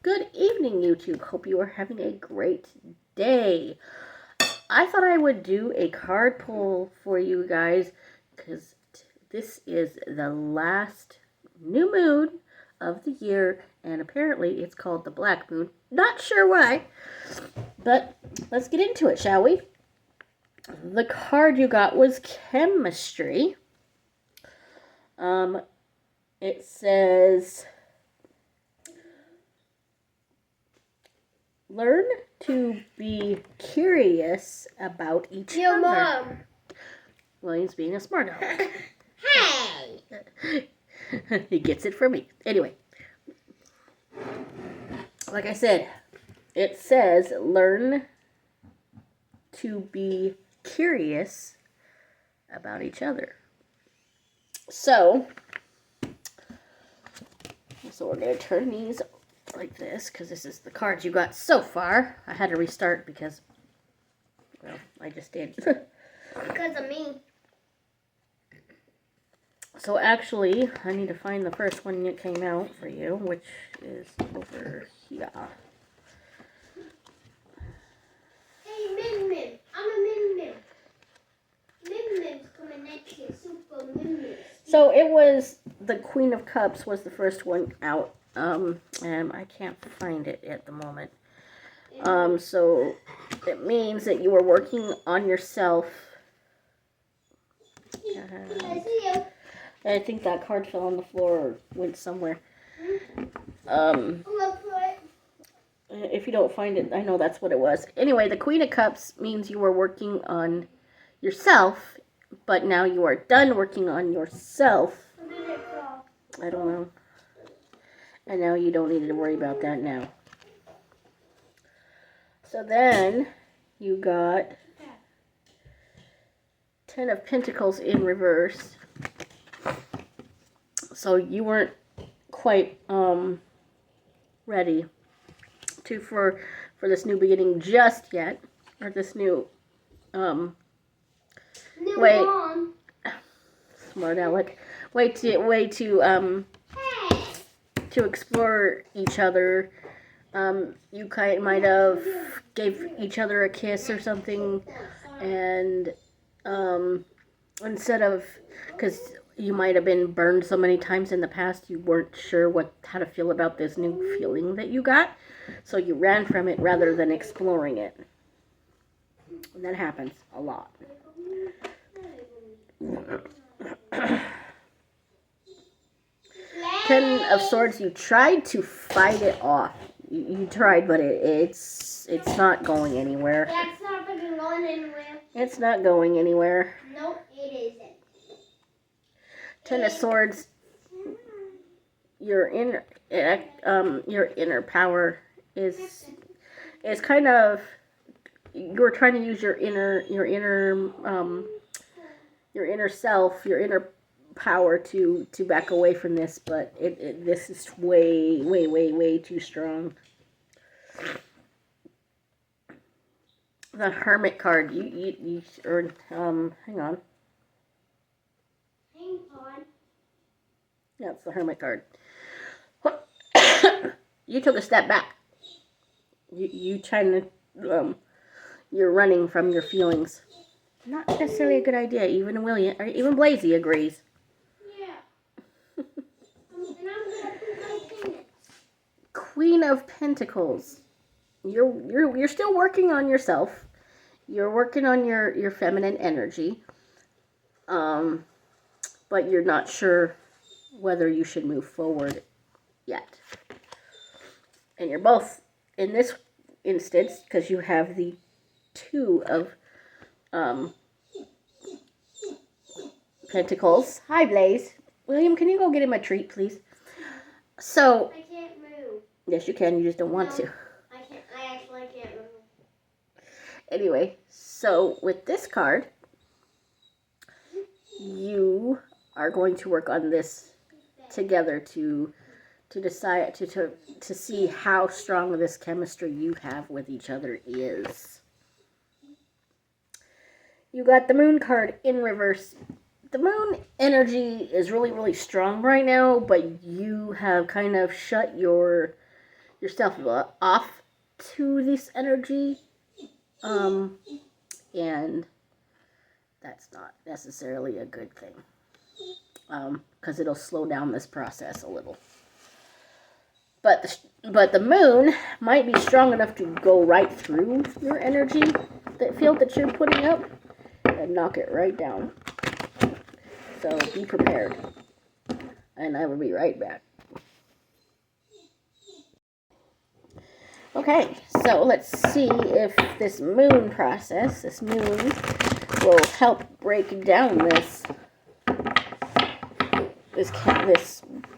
Good evening, YouTube. Hope you are having a great day. I thought I would do a card pull for you guys because this is the last new moon of the year, and apparently it's called the Black Moon. Not sure why, but let's get into it, shall we? The card you got was Chemistry. It says, learn to be curious about each Your other. mom. William's being a smart aleck. Hey. He gets it from me. Anyway, like I said, it says learn to be curious about each other. So we're going to turn these like this because this is the cards you got so far. I had to restart because, well, I just did. Because of me. So actually, I need to find the first one that came out for you, which is over here. Hey, Min Min. I'm a Min Min. Min Min's coming next year. Super Min Min. So it was the Queen of Cups was the first one out. And I can't find it at the moment. So it means that you are working on yourself. I see you. I think that card fell on the floor or went somewhere. Look for it. If you don't find it, I know that's what it was. Anyway, the Queen of Cups means you are working on yourself, but now you are done working on yourself. Where did it fall? I don't know. And now you don't need to worry about that now. So then you got Ten of Pentacles in reverse. So you weren't quite ready for this new beginning just yet, or this new New wait. mom. Smart aleck. Way to explore each other. You might have gave each other a kiss or something, and instead of, because you might have been burned so many times in the past, you weren't sure how to feel about this new feeling that you got, so you ran from it rather than exploring it. And that happens a lot. Ten of Swords, you tried to fight it off. You tried, but it's not going anywhere. That's not fucking going anywhere. It's not going anywhere. Nope, it isn't. Ten of Swords, your inner power is kind of, you're trying to use your inner self, your inner power to back away from this, but this is way too strong. The Hermit card, you earned, hang on. Yeah, it's the Hermit card. You took a step back. You trying to, you're running from your feelings. Not necessarily a good idea. Even William, or even Blazy agrees. Yeah. And I'm gonna put my penis. Queen of Pentacles. You're still working on yourself. You're working on your feminine energy. But you're not sure whether you should move forward yet. And you're both, in this instance, because you have the Two of Pentacles. Hi, Blaze. William, can you go get him a treat, please? So, I can't move. yes, you can. You just don't want to. I actually can't move. Anyway, so with this card, you are going to work on this together to decide to see how strong this chemistry you have with each other is. You got the Moon card in reverse. The Moon energy is really strong right now, but you have kind of shut your yourself off to this energy, and that's not necessarily a good thing, because it'll slow down this process a little. But the moon might be strong enough to go right through your energy, that field that you're putting up, and knock it right down. So be prepared. And I will be right back. Okay, so let's see if this moon process, this moon, will help break down this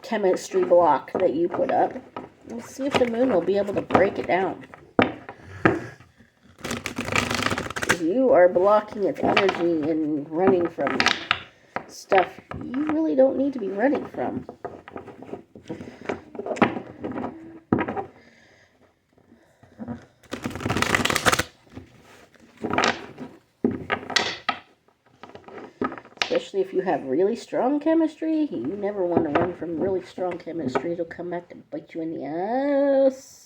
chemistry block that you put up. Let's see if the moon will be able to break it down. If you are blocking its energy and running from stuff you really don't need to be running from. Especially if you have really strong chemistry, you never want to run from really strong chemistry. It'll come back to bite you in the ass.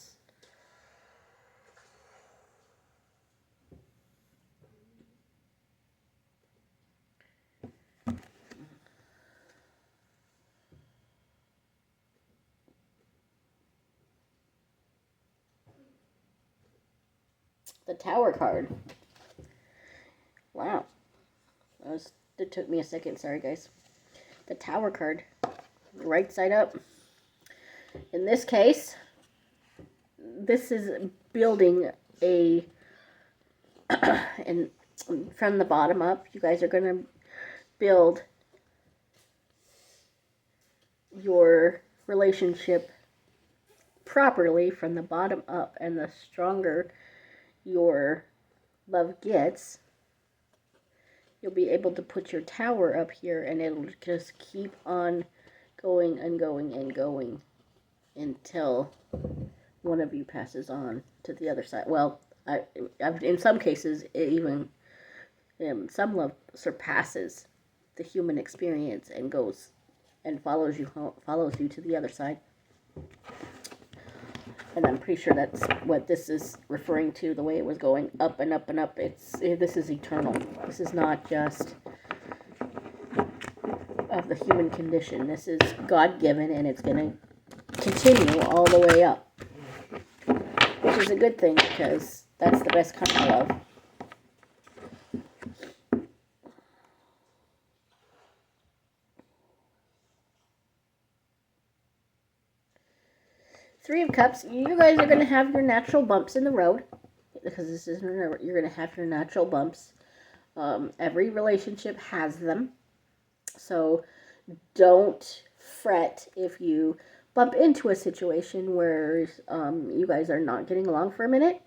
The Tower card. Wow. It took me a second. Sorry, guys. The Tower card. Right side up. In this case, this is building a... and from the bottom up, you guys are going to build your relationship properly from the bottom up, and the stronger your love gets, you'll be able to put your tower up here, and it'll just keep on going and going and going until one of you passes on to the other side. Well, I've in some cases, it even some love surpasses the human experience and goes and follows you to the other side. And I'm pretty sure that's what this is referring to, the way it was going up and up and up. This is eternal. This is not just of the human condition. This is God-given, and it's going to continue all the way up. Which is a good thing, because that's the best kind of love. Three of Cups, you guys are going to have your natural bumps in the road, because this is, you're going to have your natural bumps. Every relationship has them, so don't fret if you bump into a situation where you guys are not getting along for a minute.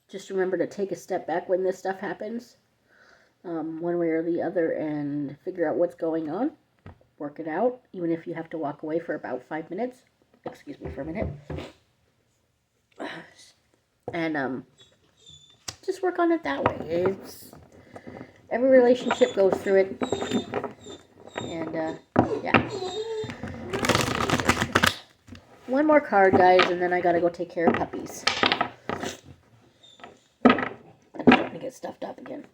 Just remember to take a step back when this stuff happens, one way or the other, and figure out what's going on. Work it out, even if you have to walk away for about 5 minutes. Excuse me for a minute. And just work on it that way. Every relationship goes through it. And yeah. One more card, guys, and then I gotta go take care of puppies. I'm starting to get stuffed up again.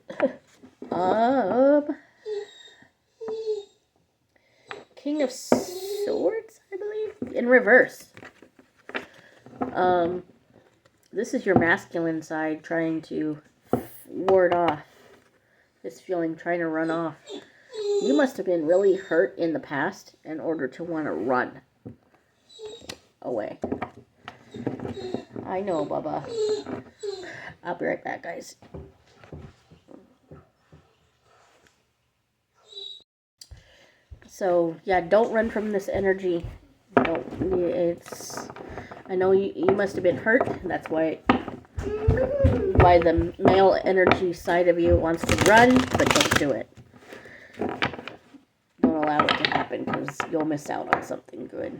King of Swords, I believe, in reverse. This is your masculine side trying to ward off this feeling, trying to run off. You must have been really hurt in the past in order to want to run away. I know, Bubba. I'll be right back, guys. So, yeah, don't run from this energy. I know you must have been hurt. That's why the male energy side of you wants to run, but don't do it. Don't allow it to happen, because you'll miss out on something good.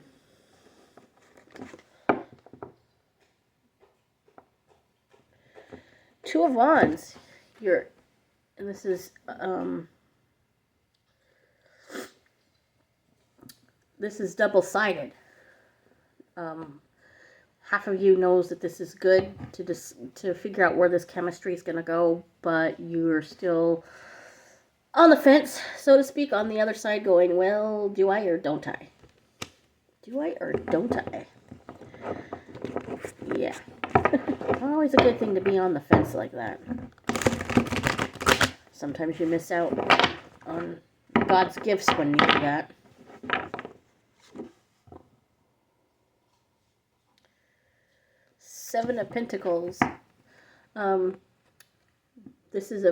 Two of Wands. And this is this is double-sided. Half of you knows that this is good to figure out where this chemistry is going to go, but you're still on the fence, so to speak, on the other side going, well, do I or don't I? Do I or don't I? Yeah. Always a good thing to be on the fence like that. Sometimes you miss out on God's gifts when you do that. Seven of Pentacles. This is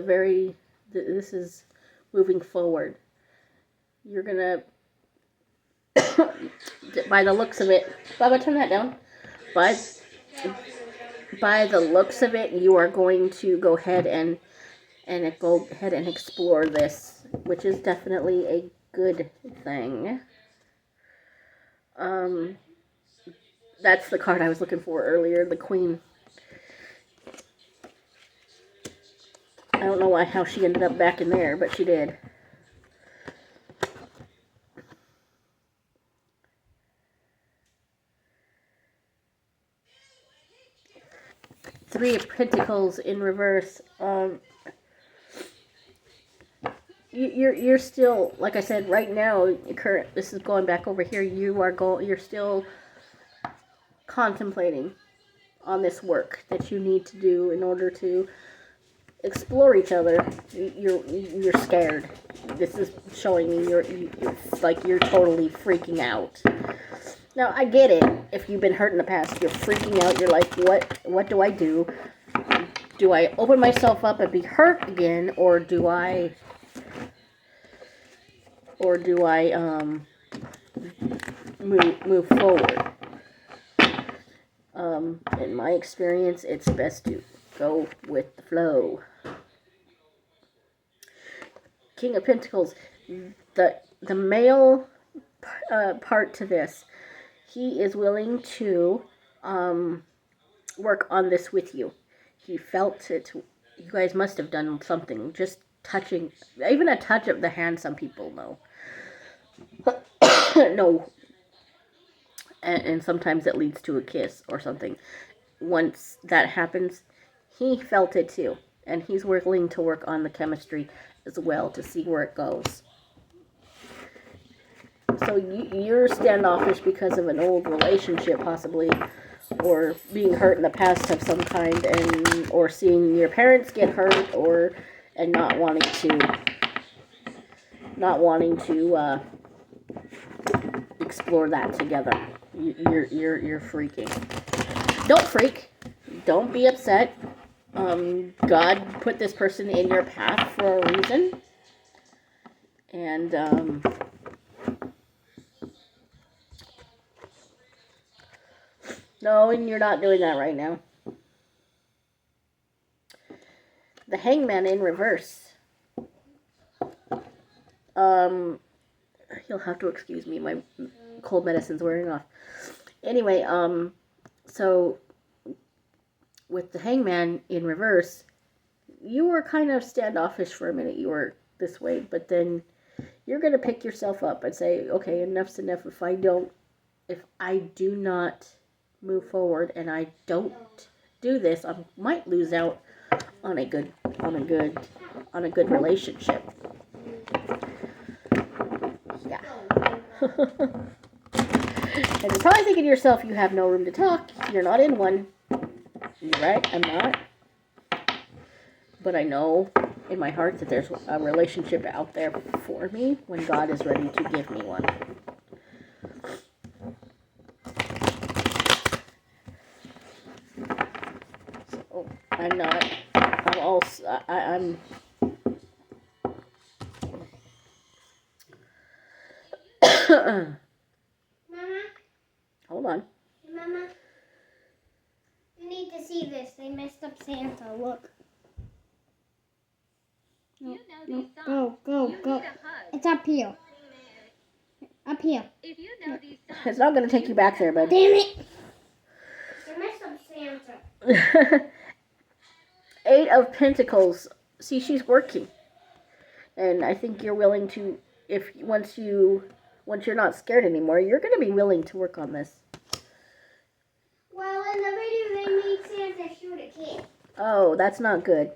moving forward. You're gonna, by the looks of it, Baba, turn that down. By the looks of it, you are going to go ahead and explore this, which is definitely a good thing. That's the card I was looking for earlier, the Queen. I don't know how she ended up back in there, but she did. Three of Pentacles in reverse. You're still, like I said, right now, this is going back over here. You're still contemplating on this work that you need to do in order to explore each other. You're scared. This is showing me it's like you're totally freaking out. Now I get it. If you've been hurt in the past, you're freaking out. You're like, what do I do? Do I open myself up and be hurt again, or do I move forward? In my experience, it's best to go with the flow. King of Pentacles, the male part to this, he is willing to work on this with you. He felt it. You guys must have done something. Just touching, even a touch of the hand, some people know. No. And sometimes it leads to a kiss or something. Once that happens, he felt it too. And he's willing to work on the chemistry as well to see where it goes. So you're standoffish because of an old relationship, possibly, or being hurt in the past of some kind, or seeing your parents get hurt, and not wanting to explore that together. You're freaking. Don't freak. Don't be upset. God put this person in your path for a reason, and no, and you're not doing that right now. The Hangman in reverse. You'll have to excuse me, my cold medicine's wearing off. Anyway, so with the Hangman in reverse, you were kind of standoffish for a minute. You were this way, but then you're going to pick yourself up and say, okay, enough's enough. If I do not move forward and I don't do this, I might lose out on a good relationship. Yeah. And you're probably thinking to yourself, you have no room to talk. You're not in one. You're right, I'm not. But I know in my heart that there's a relationship out there for me when God is ready to give me one. So I'm not. I'm Mama? Hold on. Mama? You need to see this. They messed up Santa. Look. No, go. It's up here. Up here. It's not going to take you back there, bud. Damn it. They messed up Santa. Eight of Pentacles. See, she's working. And I think you're willing to, once you're not scared anymore, you're going to be willing to work on this. Oh, that's not good.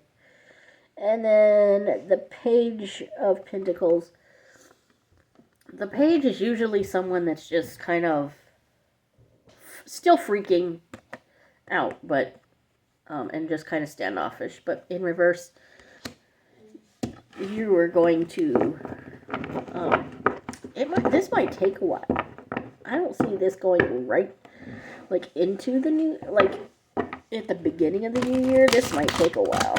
And then the Page of Pentacles. The Page is usually someone that's just kind of still freaking out, but and just kind of standoffish. But in reverse, you are going to this might take a while. I don't see this going right like into the new, like at the beginning of the new year. This might take a while,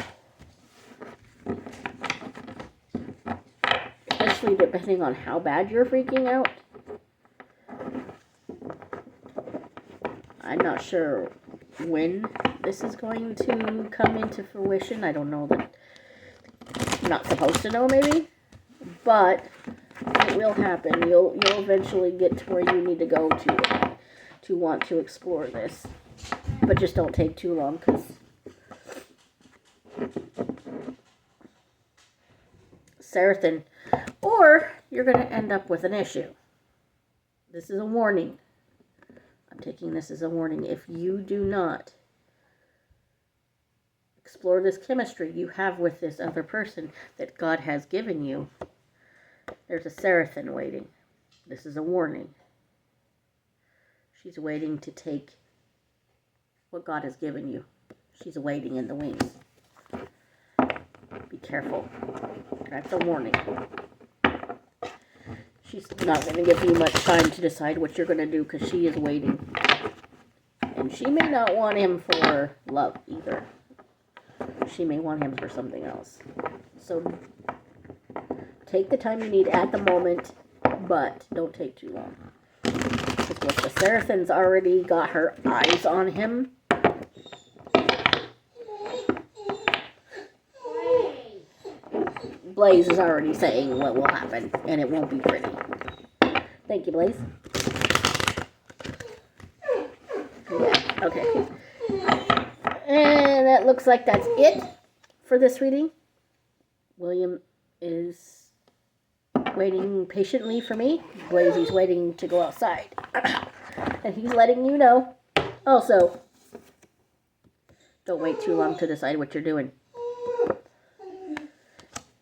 especially depending on how bad you're freaking out. I'm not sure when this is going to come into fruition. I don't know that. I'm not supposed to know, maybe, but it will happen. You'll eventually get to where you need to go to want to explore this, but just don't take too long, because Seraphim, or you're going to end up with an issue. This is a warning. I'm taking this as a warning. If you do not explore this chemistry you have with this other person that God has given you, there's a Seraphim waiting. This is a warning. She's waiting to take what God has given you. She's waiting in the wings. Be careful. That's a warning. She's not going to give you much time to decide what you're going to do, because she is waiting. And she may not want him for love either. She may want him for something else. So take the time you need at the moment, but don't take too long. Because the Seraphim's already got her eyes on him. Blaze is already saying what will happen, and it won't be pretty. Thank you, Blaze. Yeah, okay. And that looks like that's it for this reading. William is waiting patiently for me. Blazy's waiting to go outside. And he's letting you know. Also, don't wait too long to decide what you're doing.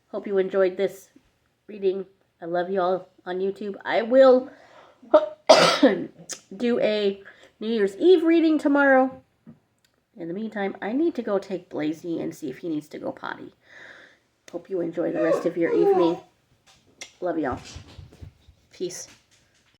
Hope you enjoyed this reading. I love you all on YouTube. I will do a New Year's Eve reading tomorrow. In the meantime, I need to go take Blazy and see if he needs to go potty. Hope you enjoy the rest of your evening. Love y'all. Peace.